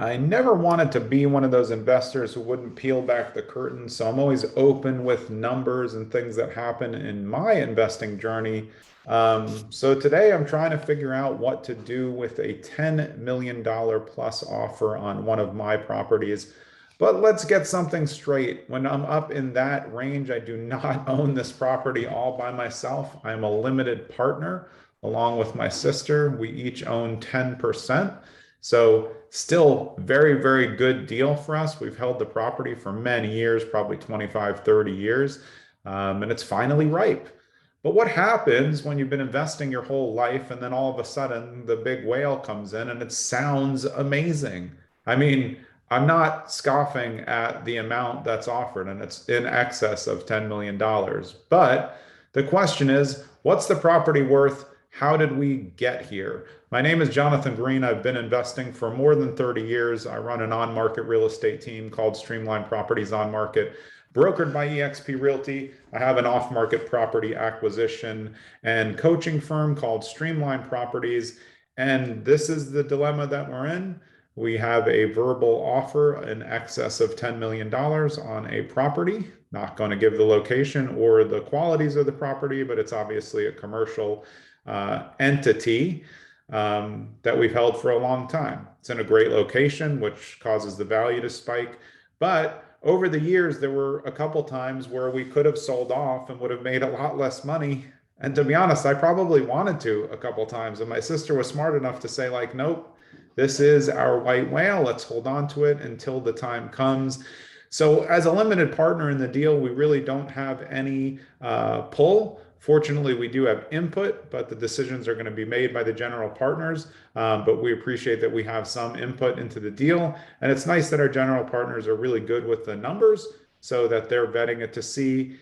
I never wanted to be one of those investors who wouldn't peel back the curtain. So I'm always open with numbers and things that happen in my investing journey. So today I'm trying to figure out what to do with a $10 million plus offer on one of my properties. But let's get something straight. When I'm up in that range, I do not own this property all by myself. I'm a limited partner along with my sister. We each own 10%. So still very, very good deal for us. We've held the property for many years, probably 25, 30 years, and it's finally ripe. But what happens when you've been investing your whole life and then all of a sudden the big whale comes in and it sounds amazing? I mean, I'm not scoffing at the amount that's offered, and it's in excess of $10 million. But the question is, what's the property worth? How did we get here? My name is Jonathan Green. I've been investing for more than 30 years. I run an on-market real estate team called Streamline Properties On Market, brokered by eXp Realty. I have an off-market property acquisition and coaching firm called Streamline Properties. And this is the dilemma that we're in. We have a verbal offer in excess of $10 million on a property. Not going to give the location or the qualities of the property, but it's obviously a commercial entity that we've held for a long time. It's in a great location, which causes the value to spike. But over the years, there were a couple times where we could have sold off and would have made a lot less money. And to be honest, I probably wanted to a couple times. And my sister was smart enough to say, like, nope, this is our white whale. Let's hold on to it until the time comes. So, as a limited partner in the deal, we really don't have any pull. Fortunately, we do have input, but the decisions are going to be made by the general partners. But we appreciate that we have some input into the deal. And it's nice that our general partners are really good with the numbers so that they're vetting it to see,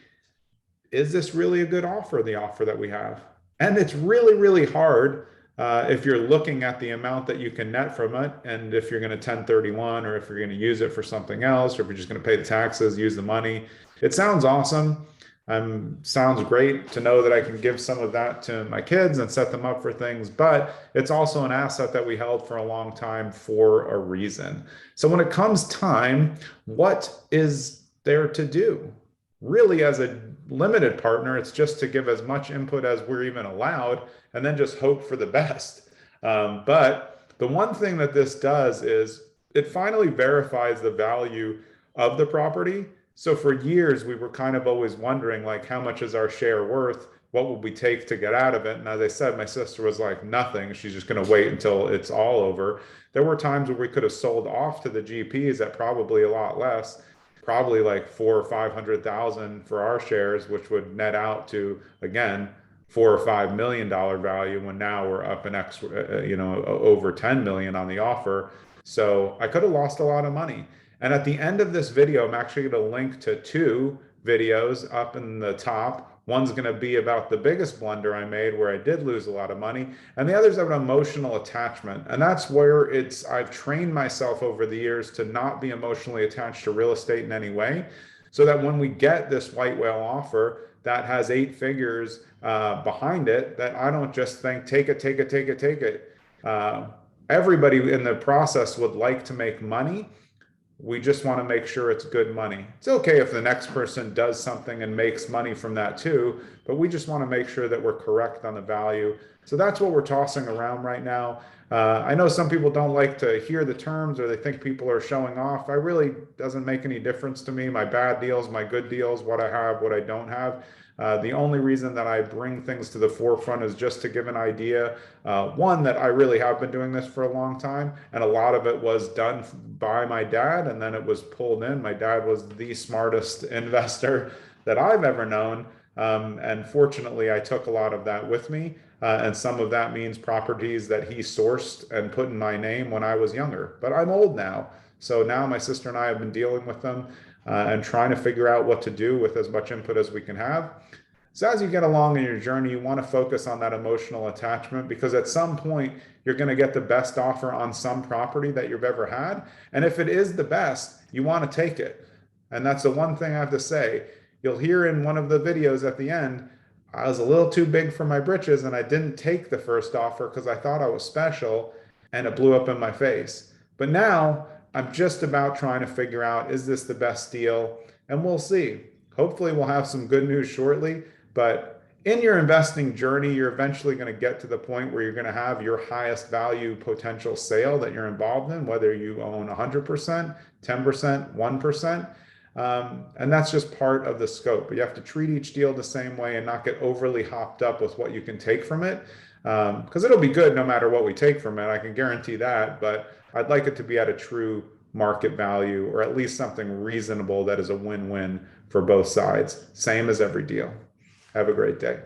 is this really a good offer, the offer that we have? And it's really, really hard if you're looking at the amount that you can net from it, and if you're going to 1031, or if you're going to use it for something else, or if you're just going to pay the taxes, use the money. It sounds awesome. Sounds great to know that I can give some of that to my kids and set them up for things, but it's also an asset that we held for a long time for a reason. So when it comes time, what is there to do? Really, as a limited partner, it's just to give as much input as we're even allowed and then just hope for the best. But the one thing that this does is it finally verifies the value of the property. So for years, we were kind of always wondering, like, how much is our share worth? What will we take to get out of it? And as I said, my sister was like, nothing. She's just going to wait until it's all over. There were times where we could have sold off to the GPs at probably a lot less, probably like 4 or 500,000 for our shares, which would net out to, again, $4 or $5 million value. When now we're up an extra, over 10 million on the offer. So I could have lost a lot of money. And at the end of this video, I'm actually going to link to two videos up in the top. One's going to be about the biggest blunder I made where I did lose a lot of money. And the other's of an emotional attachment. And that's where I've trained myself over the years to not be emotionally attached to real estate in any way. So that when we get this white whale offer that has 8 figures behind it, that I don't just think, take it, take it, take it, take it. Everybody in the process would like to make money. We just want to make sure it's good money. It's okay if the next person does something and makes money from that too, but we just want to make sure that we're correct on the value. So that's what we're tossing around right now. I know some people don't like to hear the terms, or they think people are showing off. I really doesn't make any difference to me. My bad deals, my good deals, what I have, what I don't have. The only reason that I bring things to the forefront is just to give an idea. One, that I really have been doing this for a long time, and a lot of it was done by my dad, and then it was pulled in. My dad was the smartest investor that I've ever known. And fortunately, I took a lot of that with me. And some of that means properties that he sourced and put in my name when I was younger. But I'm old now. So now my sister and I have been dealing with them and trying to figure out what to do with as much input as we can have. So as you get along in your journey, you want to focus on that emotional attachment, because at some point you're going to get the best offer on some property that you've ever had. And if it is the best, you want to take it. And that's the one thing I have to say. You'll hear in one of the videos at the end, I was a little too big for my britches and I didn't take the first offer because I thought I was special, and it blew up in my face. But now I'm just about trying to figure out, is this the best deal? And we'll see. Hopefully, we'll have some good news shortly. But in your investing journey, you're eventually going to get to the point where you're going to have your highest value potential sale that you're involved in, whether you own 100%, 10%, 1%. And that's just part of the scope. But you have to treat each deal the same way and not get overly hopped up with what you can take from it. Because it'll be good no matter what we take from it. I can guarantee that. But I'd like it to be at a true market value, or at least something reasonable that is a win-win for both sides. Same as every deal. Have a great day.